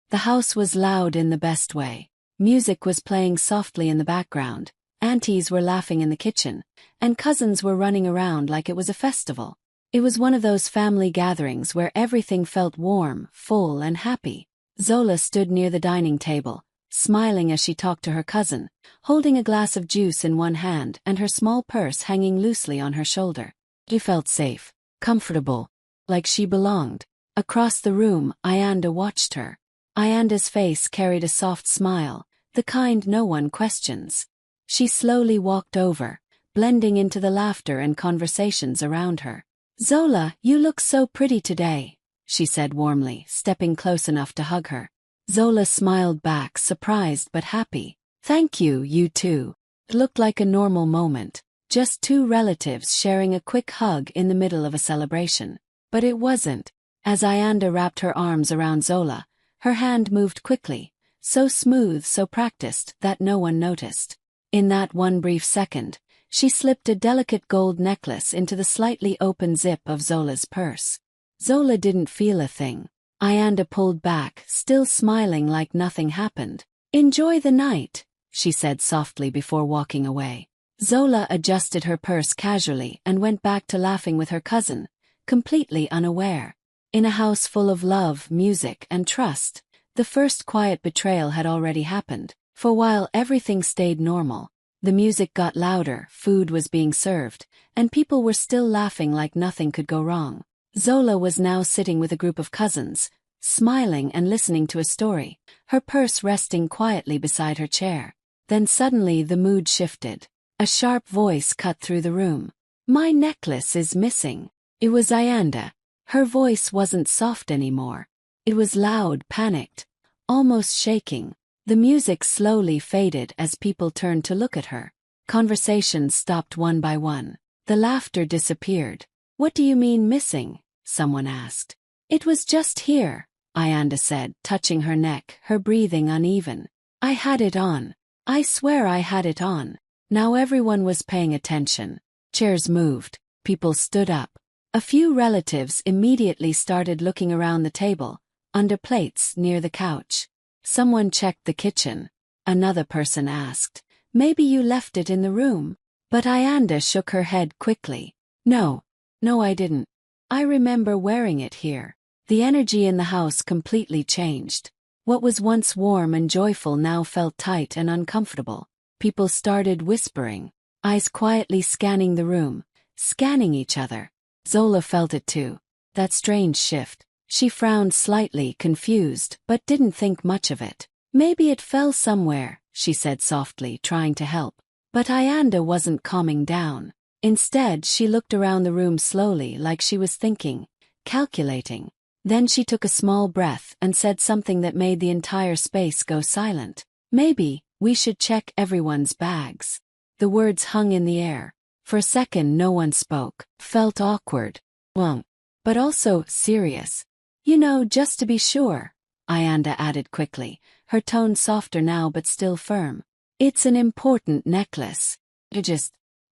The house was loud in the best way. Music was playing softly in the background, aunties were laughing in the kitchen, and cousins were running around like it was a festival. It was one of those family gatherings where everything felt warm, full, and happy. Zola stood near the dining table, smiling as she talked to her cousin, holding a glass of juice in one hand and her small purse hanging loosely on her shoulder. She felt safe, comfortable, like she belonged. Across the room, Ayanda watched her. Ayanda's face carried a soft smile, the kind no one questions. She slowly walked over, blending into the laughter and conversations around her. "Zola, you look so pretty today," she said warmly, stepping close enough to hug her. Zola smiled back, surprised but happy. "Thank you, you too." It looked like a normal moment, just two relatives sharing a quick hug in the middle of a celebration. But it wasn't. As Ayanda wrapped her arms around Zola, her hand moved quickly, so smooth, so practiced, that no one noticed. In that one brief second, she slipped a delicate gold necklace into the slightly open zip of Zola's purse. Zola didn't feel a thing. Ayanda pulled back, still smiling like nothing happened. "Enjoy the night," she said softly before walking away. Zola adjusted her purse casually and went back to laughing with her cousin, completely unaware. In a house full of love, music, and trust, the first quiet betrayal had already happened. For while everything stayed normal, the music got louder, food was being served, and people were still laughing like nothing could go wrong. Zola was now sitting with a group of cousins, smiling and listening to a story, her purse resting quietly beside her chair. Then suddenly the mood shifted. A sharp voice cut through the room. "My necklace is missing." It was Ayanda. Her voice wasn't soft anymore. It was loud, panicked, almost shaking. The music slowly faded as people turned to look at her. Conversations stopped one by one. The laughter disappeared. "What do you mean missing?" someone asked. "It was just here," Ayanda said, touching her neck, her breathing uneven. "I had it on. I swear I had it on." Now everyone was paying attention. Chairs moved. People stood up. A few relatives immediately started looking around the table, under plates near the couch. Someone checked the kitchen. Another person asked, "Maybe you left it in the room?" But Ayanda shook her head quickly. No, I didn't. I remember wearing it here." The energy in the house completely changed. What was once warm and joyful now felt tight and uncomfortable. People started whispering, eyes quietly scanning the room, scanning each other. Zola felt it too, that strange shift. She frowned slightly, confused, but didn't think much of it. "Maybe it fell somewhere," she said softly, trying to help. But Ayanda wasn't calming down. Instead, she looked around the room slowly, like she was thinking, calculating. Then she took a small breath and said something that made the entire space go silent. "Maybe we should check everyone's bags." The words hung in the air. For a second no one spoke. Felt awkward. But also serious. "You know, just to be sure," Ayanda added quickly, her tone softer now but still firm. "It's an important necklace.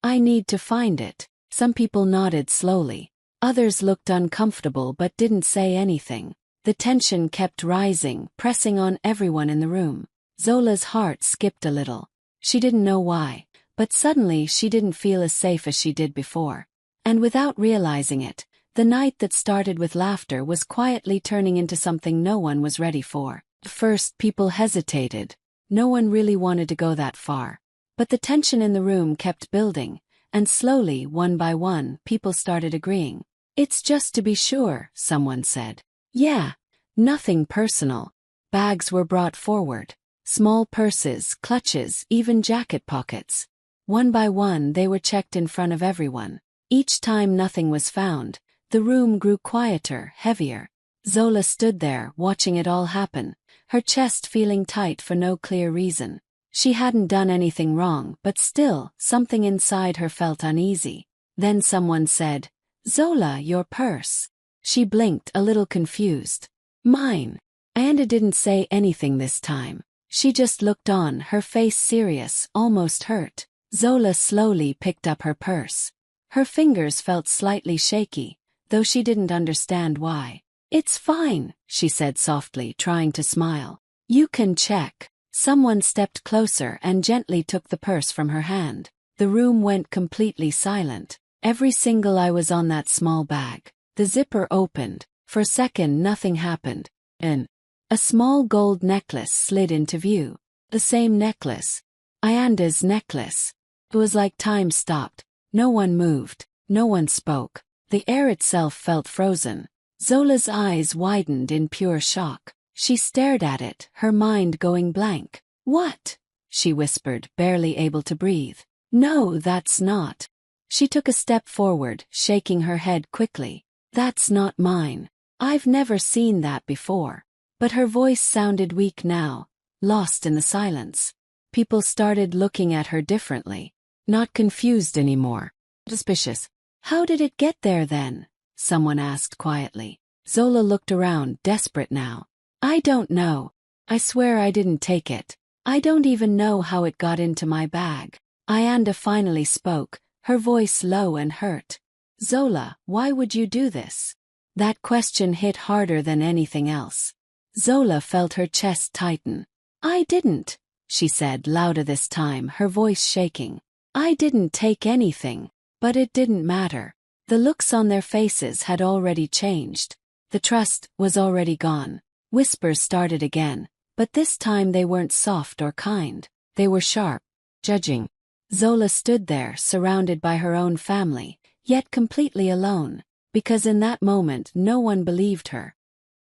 I need to find it." Some people nodded slowly. Others looked uncomfortable but didn't say anything. The tension kept rising, pressing on everyone in the room. Zola's heart skipped a little. She didn't know why, but suddenly she didn't feel as safe as she did before. And without realizing it, the night that started with laughter was quietly turning into something no one was ready for. At first, people hesitated. No one really wanted to go that far. But the tension in the room kept building, and slowly, one by one, people started agreeing. "It's just to be sure," someone said. "Yeah, nothing personal." Bags were brought forward. Small purses, clutches, even jacket pockets. One by one they were checked in front of everyone. Each time nothing was found, the room grew quieter, heavier. Zola stood there, watching it all happen, her chest feeling tight for no clear reason. She hadn't done anything wrong, but still, something inside her felt uneasy. Then someone said, "Zola, your purse." She blinked, a little confused. "Mine." Ayanda didn't say anything this time. She just looked on, her face serious, almost hurt. Zola slowly picked up her purse. Her fingers felt slightly shaky, though she didn't understand why. It's fine, she said softly, trying to smile. You can check. Someone stepped closer and gently took the purse from her hand. The room went completely silent. Every single eye was on that small bag. The zipper opened. For a second nothing happened. Then, a small gold necklace slid into view. The same necklace. Ayanda's necklace. It was like time stopped. No one moved. No one spoke. The air itself felt frozen. Zola's eyes widened in pure shock. She stared at it, her mind going blank. What? She whispered, barely able to breathe. No, that's not. She took a step forward, shaking her head quickly. That's not mine. I've never seen that before. But her voice sounded weak now, lost in the silence. People started looking at her differently. Not confused anymore. Suspicious. How did it get there then? Someone asked quietly. Zola looked around, desperate now. I don't know. I swear I didn't take it. I don't even know how it got into my bag. Ayanda finally spoke, her voice low and hurt. Zola, why would you do this? That question hit harder than anything else. Zola felt her chest tighten. I didn't, she said louder this time, her voice shaking. I didn't take anything. But it didn't matter. The looks on their faces had already changed. The trust was already gone. Whispers started again, but this time they weren't soft or kind. They were sharp, judging. Zola stood there, surrounded by her own family, yet completely alone, because in that moment no one believed her.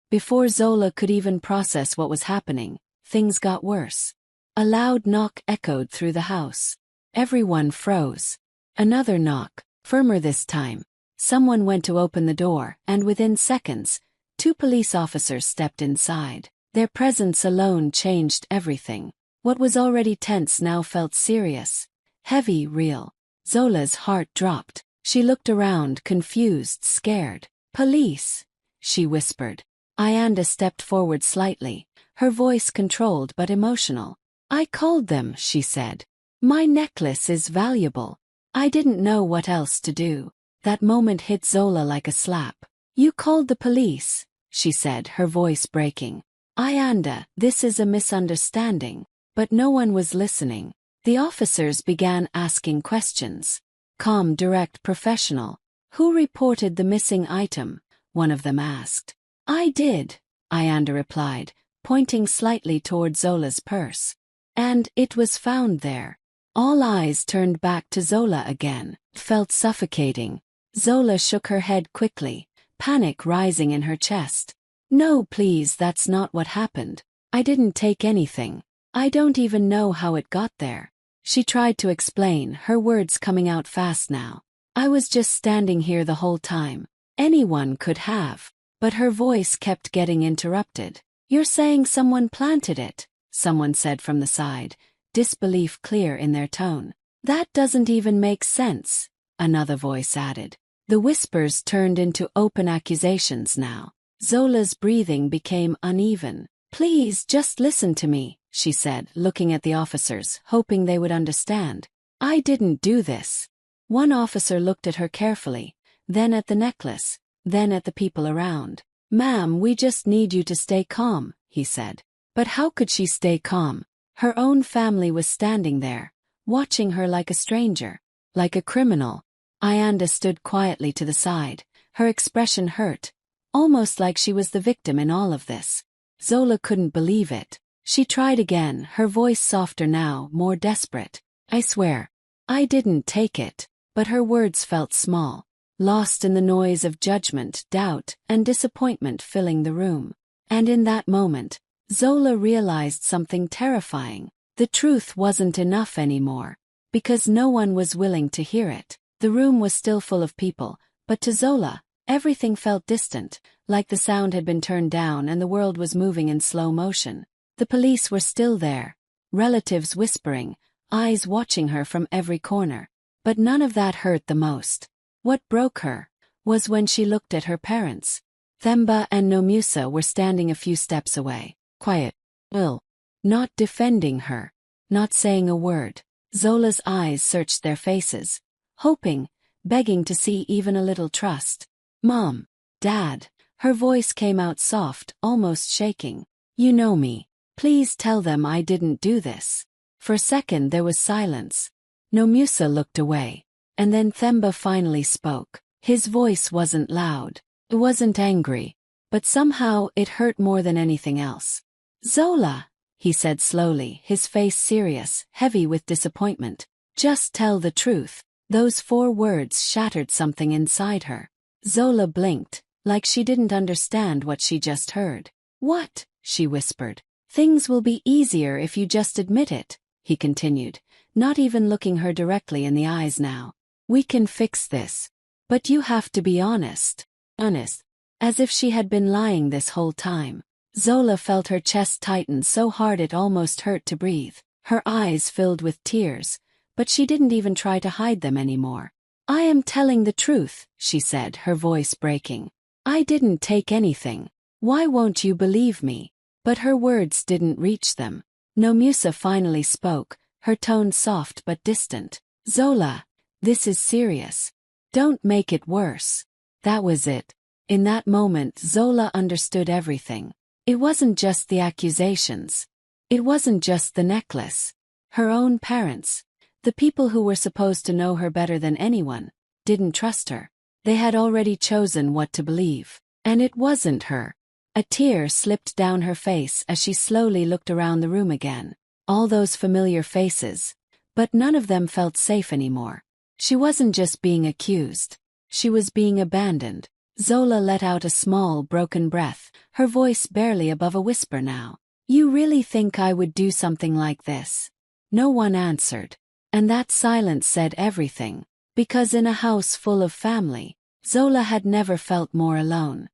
Before Zola could even process what was happening, things got worse. A loud knock echoed through the house. Everyone froze. Another knock, firmer this time. Someone went to open the door, and within seconds, 2 police officers stepped inside. Their presence alone changed everything. What was already tense now felt serious, heavy, real. Zola's heart dropped. She looked around, confused, scared. Police, she whispered. Ayanda stepped forward slightly, her voice controlled but emotional. I called them, she said. My necklace is valuable. I didn't know what else to do. That moment hit Zola like a slap. You called the police, she said, her voice breaking. Ayanda, this is a misunderstanding. But no one was listening. The officers began asking questions. Calm, direct, professional. Who reported the missing item? One of them asked. I did, Ayanda replied, pointing slightly toward Zola's purse. And it was found there. All eyes turned back to Zola again. It felt suffocating. Zola shook her head quickly, panic rising in her chest. No, please, that's not what happened. I didn't take anything. I don't even know how it got there. She tried to explain, her words coming out fast now. I was just standing here the whole time. Anyone could have. But her voice kept getting interrupted. You're saying someone planted it, someone said from the side, disbelief clear in their tone. That doesn't even make sense, another voice added. The whispers turned into open accusations now. Zola's breathing became uneven. Please, just listen to me, she said, looking at the officers, hoping they would understand. I didn't do this. One officer looked at her carefully, then at the necklace, then at the people around. Ma'am, we just need you to stay calm, he said. But how could she stay calm? Her own family was standing there, watching her like a stranger, like a criminal. Ayanda stood quietly to the side, her expression hurt, almost like she was the victim in all of this. Zola couldn't believe it. She tried again, her voice softer now, more desperate. I swear, I didn't take it. But her words felt small, lost in the noise of judgment, doubt, and disappointment filling the room. And in that moment, Zola realized something terrifying. The truth wasn't enough anymore, because no one was willing to hear it. The room was still full of people, but to Zola, everything felt distant, like the sound had been turned down and the world was moving in slow motion. The police were still there, relatives whispering, eyes watching her from every corner. But none of that hurt the most. What broke her was when she looked at her parents. Themba and Nomusa were standing a few steps away, quiet, ill, not defending her, not saying a word. Zola's eyes searched their faces, hoping, begging to see even a little trust. Mom, Dad, Her voice came out soft, almost shaking. You know me. Please tell them I didn't do this. For a second there was silence. Nomusa looked away. And then Themba finally spoke. His voice wasn't loud. It wasn't angry. But somehow it hurt more than anything else. Zola, he said slowly, his face serious, heavy with disappointment. Just tell the truth. Those 4 words shattered something inside her. Zola blinked, like she didn't understand what she just heard. What? She whispered. Things will be easier if you just admit it, he continued, not even looking her directly in the eyes now. We can fix this. But you have to be honest. Honest. As if she had been lying this whole time. Zola felt her chest tighten so hard it almost hurt to breathe. Her eyes filled with tears, but she didn't even try to hide them anymore. I am telling the truth, she said, her voice breaking. I didn't take anything. Why won't you believe me? But her words didn't reach them. Nomusa finally spoke, her tone soft but distant. Zola, this is serious. Don't make it worse. That was it. In that moment Zola understood everything. It wasn't just the accusations. It wasn't just the necklace. Her own parents, the people who were supposed to know her better than anyone, didn't trust her. They had already chosen what to believe. And it wasn't her. A tear slipped down her face as she slowly looked around the room again. All those familiar faces. But none of them felt safe anymore. She wasn't just being accused. She was being abandoned. Zola let out a small, broken breath, her voice barely above a whisper now. You really think I would do something like this? No one answered. And that silence said everything. Because in a house full of family, Zola had never felt more alone.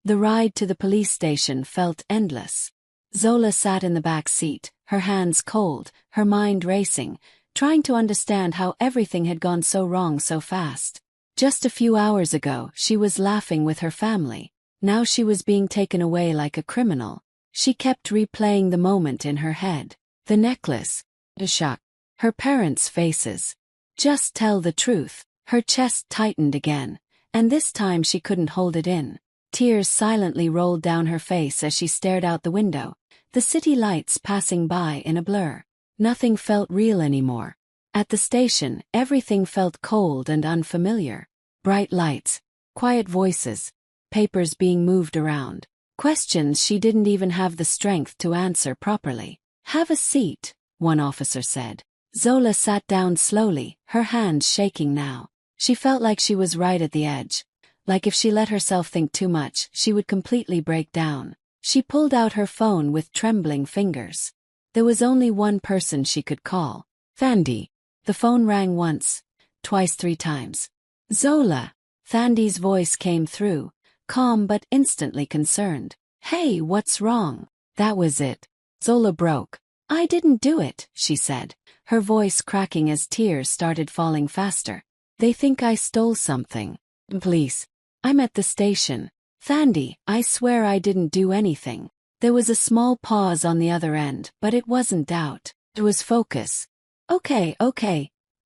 The ride to the police station felt endless. Zola sat in the back seat, her hands cold, her mind racing, trying to understand how everything had gone so wrong so fast. Just a few hours ago, she was laughing with her family. Now she was being taken away like a criminal. She kept replaying the moment in her head. The necklace. The shock. Her parents' faces. Just tell the truth. Her chest tightened again. And this time she couldn't hold it in. Tears silently rolled down her face as she stared out the window, the city lights passing by in a blur. Nothing felt real anymore. At the station, everything felt cold and unfamiliar. Bright lights, quiet voices, papers being moved around. Questions she didn't even have the strength to answer properly. Have a seat, one officer said. Zola sat down slowly, her hands shaking now. She felt like she was right at the edge. Like if she let herself think too much, she would completely break down. She pulled out her phone with trembling fingers. There was only one person she could call. Thandi. The phone rang once, twice, 3 times. Zola. Thandi's voice came through, calm but instantly concerned. Hey, what's wrong? That was it. Zola broke. I didn't do it, she said, her voice cracking as tears started falling faster. They think I stole something. Please. I'm at the station. Thandi, I swear I didn't do anything. There was a small pause on the other end, but it wasn't doubt. It was focus. Okay.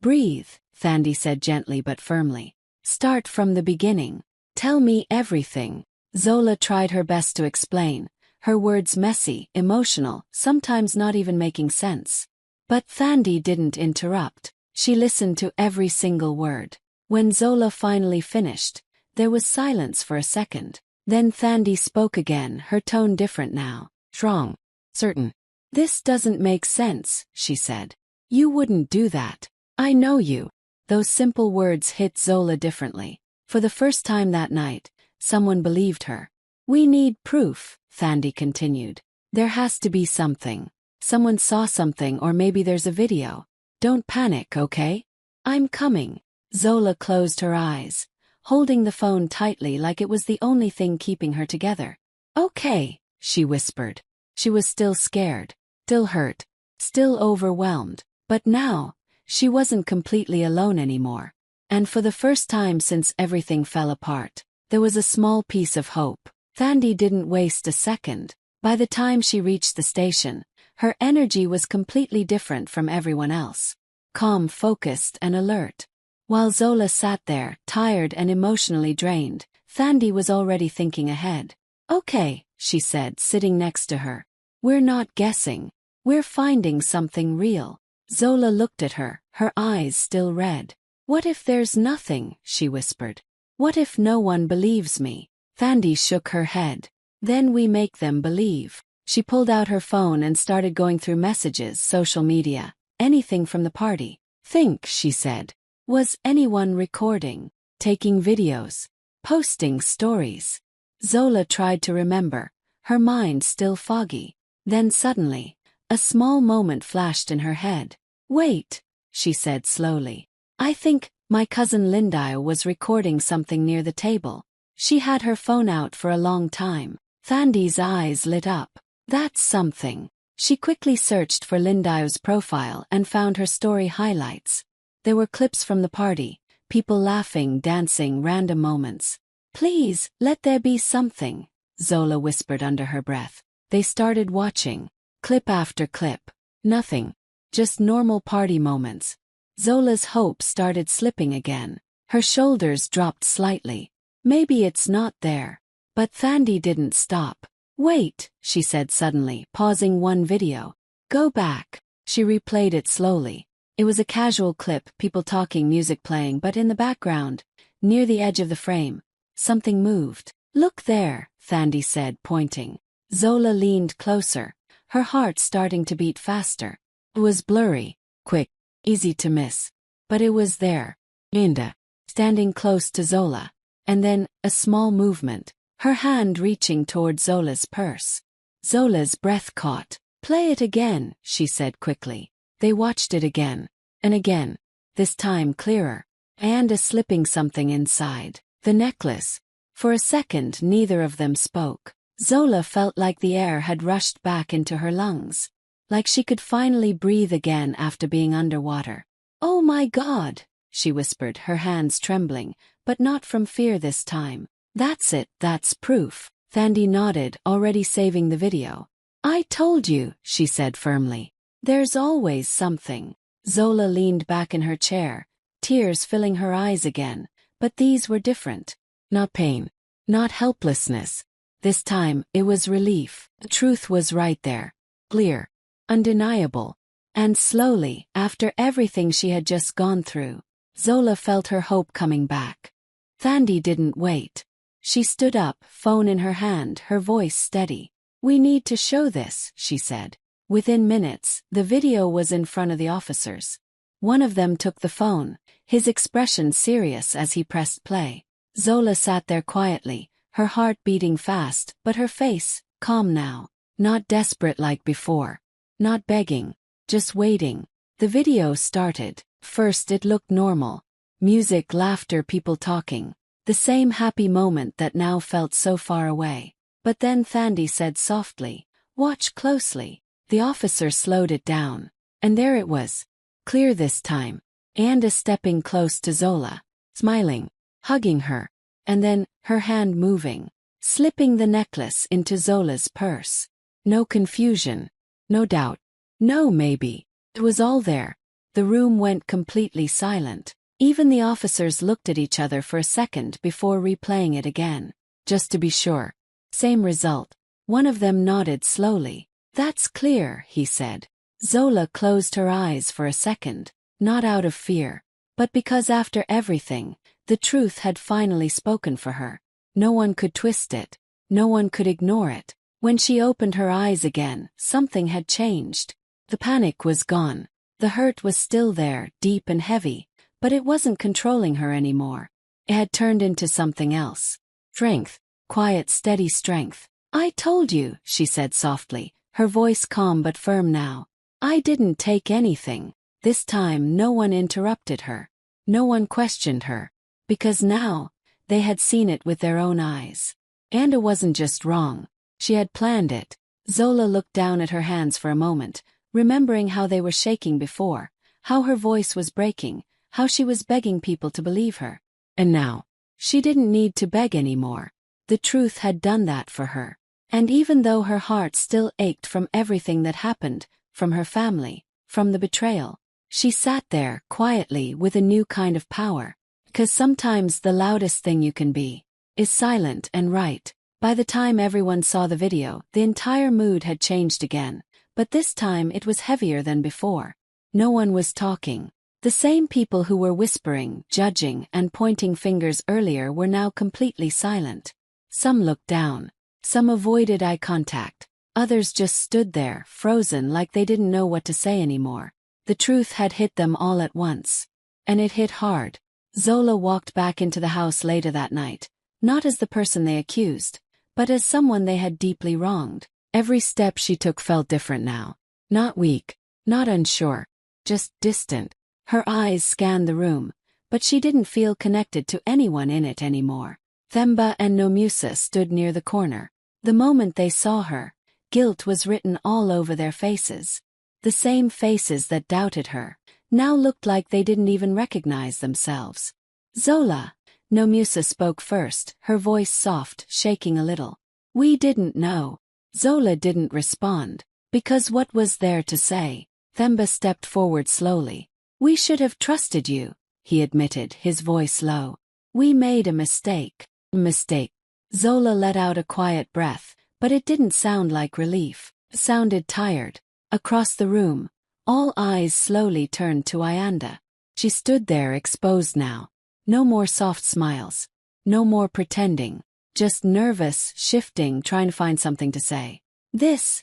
Breathe, Thandi said gently but firmly. Start from the beginning. Tell me everything. Zola tried her best to explain, her words messy, emotional, sometimes not even making sense. But Thandi didn't interrupt. She listened to every single word. When Zola finally finished, there was silence for a second. Then Thandi spoke again, her tone different now. Strong. Certain. This doesn't make sense, she said. You wouldn't do that. I know you. Those simple words hit Zola differently. For the first time that night, someone believed her. We need proof, Thandi continued. There has to be something. Someone saw something, or maybe there's a video. Don't panic, okay? I'm coming. Zola closed her eyes, holding the phone tightly like it was the only thing keeping her together. Okay, she whispered. She was still scared, still hurt, still overwhelmed. But now, she wasn't completely alone anymore. And for the first time since everything fell apart, there was a small piece of hope. Thandi didn't waste a second. By the time she reached the station, her energy was completely different from everyone else. Calm, focused, and alert. While Zola sat there, tired and emotionally drained, Thandi was already thinking ahead. Okay, she said, sitting next to her. We're not guessing. We're finding something real. Zola looked at her, her eyes still red. What if there's nothing, she whispered. What if no one believes me? Thandi shook her head. Then we make them believe. She pulled out her phone and started going through messages, social media, anything from the party. Think, she said. Was anyone recording, taking videos, posting stories? Zola tried to remember, her mind still foggy. Then suddenly, a small moment flashed in her head. Wait, she said slowly. I think my cousin Linda was recording something near the table. She had her phone out for a long time. Thandi's eyes lit up. That's something. She quickly searched for Linda's profile and found her story highlights. There were clips from the party, people laughing, dancing, random moments. Please, let there be something, Zola whispered under her breath. They started watching, clip after clip. Nothing. Just normal party moments. Zola's hope started slipping again. Her shoulders dropped slightly. Maybe it's not there. But Thandi didn't stop. Wait, she said suddenly, pausing one video. Go back. She replayed it slowly. It was a casual clip, people talking, music playing, but in the background, near the edge of the frame, something moved. Look there, Thandi said, pointing. Zola leaned closer, her heart starting to beat faster. It was blurry, quick, easy to miss. But it was there. Linda, standing close to Zola. And then, a small movement, her hand reaching toward Zola's purse. Zola's breath caught. Play it again, she said quickly. They watched it again. And again. This time clearer. And slipping something inside. The necklace. For a second neither of them spoke. Zola felt like the air had rushed back into her lungs. Like she could finally breathe again after being underwater. Oh my God, she whispered, her hands trembling, but not from fear this time. That's it, that's proof. Thandi nodded, already saving the video. I told you, she said firmly. There's always something. Zola leaned back in her chair, tears filling her eyes again, but these were different. Not pain. Not helplessness. This time, it was relief. The truth was right there. Clear. Undeniable. And slowly, after everything she had just gone through, Zola felt her hope coming back. Thandi didn't wait. She stood up, phone in her hand, her voice steady. We need to show this, she said. Within minutes, the video was in front of the officers. One of them took the phone, his expression serious as he pressed play. Zola sat there quietly, her heart beating fast, but her face, calm now. Not desperate like before. Not begging. Just waiting. The video started. First it looked normal. Music, laughter, people talking. The same happy moment that now felt so far away. But then Thandi said softly, watch closely. The officer slowed it down. And there it was. Clear this time. And stepping close to Zola. Smiling. Hugging her. And then, her hand moving. Slipping the necklace into Zola's purse. No confusion. No doubt. No maybe. It was all there. The room went completely silent. Even the officers looked at each other for a second before replaying it again. Just to be sure. Same result. One of them nodded slowly. That's clear, he said. Zola closed her eyes for a second, not out of fear, but because after everything, the truth had finally spoken for her. No one could twist it. No one could ignore it. When she opened her eyes again, something had changed. The panic was gone. The hurt was still there, deep and heavy, but it wasn't controlling her anymore. It had turned into something else. Strength. Quiet, steady strength. I told you, she said softly, her voice calm but firm now. I didn't take anything. This time no one interrupted her. No one questioned her. Because now, they had seen it with their own eyes. And it wasn't just wrong. She had planned it. Zola looked down at her hands for a moment, remembering how they were shaking before, how her voice was breaking, how she was begging people to believe her. And now, she didn't need to beg anymore. The truth had done that for her. And even though her heart still ached from everything that happened, from her family, from the betrayal, she sat there quietly with a new kind of power. Because sometimes the loudest thing you can be is silent and right. By the time everyone saw the video, the entire mood had changed again, but this time it was heavier than before. No one was talking. The same people who were whispering, judging, and pointing fingers earlier were now completely silent. Some looked down. Some avoided eye contact. Others just stood there, frozen, like they didn't know what to say anymore. The truth had hit them all at once. And it hit hard. Zola walked back into the house later that night, not as the person they accused, but as someone they had deeply wronged. Every step she took felt different now. Not weak, not unsure, just distant. Her eyes scanned the room, but she didn't feel connected to anyone in it anymore. Themba and Nomusa stood near the corner. The moment they saw her, guilt was written all over their faces. The same faces that doubted her now looked like they didn't even recognize themselves. Zola, Nomusa spoke first, her voice soft, shaking a little. We didn't know. Zola didn't respond. Because what was there to say? Themba stepped forward slowly. We should have trusted you, he admitted, his voice low. We made a mistake. Mistake. Zola let out a quiet breath, but it didn't sound like relief. It sounded tired. Across the room, all eyes slowly turned to Ayanda. She stood there exposed now. No more soft smiles. No more pretending. Just nervous, shifting, trying to find something to say. This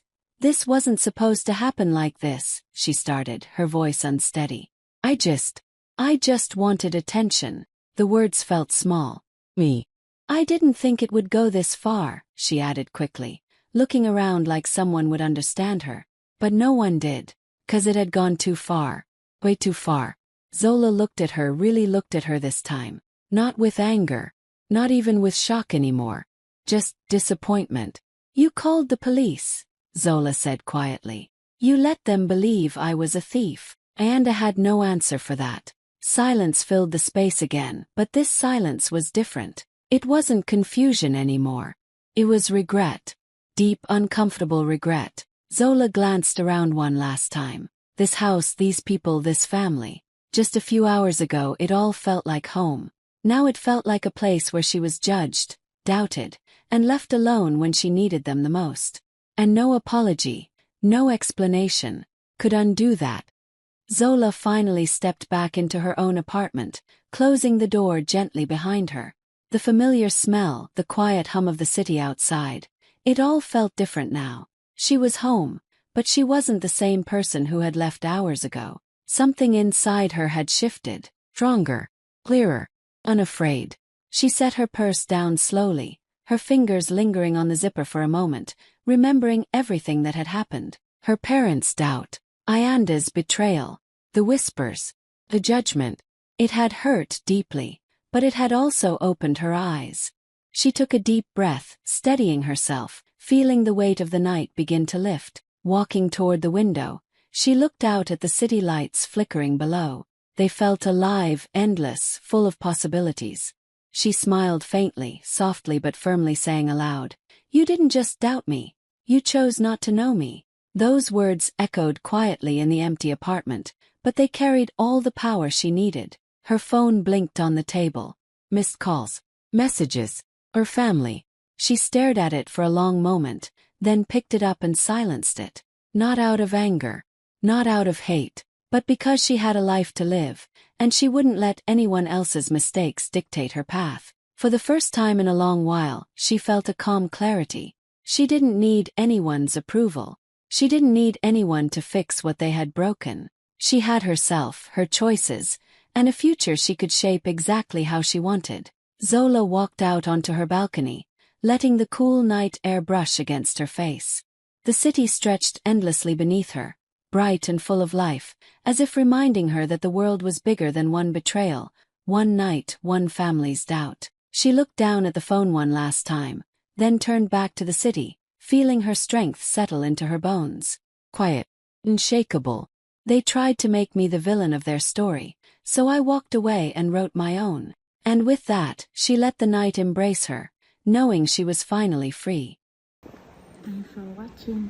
wasn't supposed to happen like this, she started, her voice unsteady. I just wanted attention. The words felt small. Me. I didn't think it would go this far, she added quickly, looking around like someone would understand her. But no one did. 'Cause it had gone too far. Way too far. Zola looked at her, really looked at her this time. Not with anger. Not even with shock anymore. Just disappointment. You called the police, Zola said quietly. You let them believe I was a thief. Ayanda had no answer for that. Silence filled the space again, but this silence was different. It wasn't confusion anymore. It was regret. Deep, uncomfortable regret. Zola glanced around one last time. This house, these people, this family. Just a few hours ago it all felt like home. Now it felt like a place where she was judged, doubted, and left alone when she needed them the most. And no apology, no explanation, could undo that. Zola finally stepped back into her own apartment, closing the door gently behind her. The familiar smell, the quiet hum of the city outside. It all felt different now. She was home, but she wasn't the same person who had left hours ago. Something inside her had shifted, stronger, clearer, unafraid. She set her purse down slowly, her fingers lingering on the zipper for a moment, remembering everything that had happened. Her parents' doubt, Ayanda's betrayal, the whispers, the judgment. It had hurt deeply, but it had also opened her eyes. She took a deep breath, steadying herself, feeling the weight of the night begin to lift. Walking toward the window, she looked out at the city lights flickering below. They felt alive, endless, full of possibilities. She smiled faintly, softly but firmly, saying aloud, You didn't just doubt me. You chose not to know me. Those words echoed quietly in the empty apartment, but they carried all the power she needed. Her phone blinked on the table. Missed calls. Messages. Her family. She stared at it for a long moment, then picked it up and silenced it. Not out of anger. Not out of hate. But because she had a life to live, and she wouldn't let anyone else's mistakes dictate her path. For the first time in a long while, she felt a calm clarity. She didn't need anyone's approval. She didn't need anyone to fix what they had broken. She had herself, her choices, and a future she could shape exactly how she wanted. Zola walked out onto her balcony, letting the cool night air brush against her face. The city stretched endlessly beneath her, bright and full of life, as if reminding her that the world was bigger than one betrayal, one night, one family's doubt. She looked down at the phone one last time, then turned back to the city, feeling her strength settle into her bones. Quiet, unshakable. They tried to make me the villain of their story, so I walked away and wrote my own. And with that, she let the night embrace her, knowing she was finally free. Thanks for watching.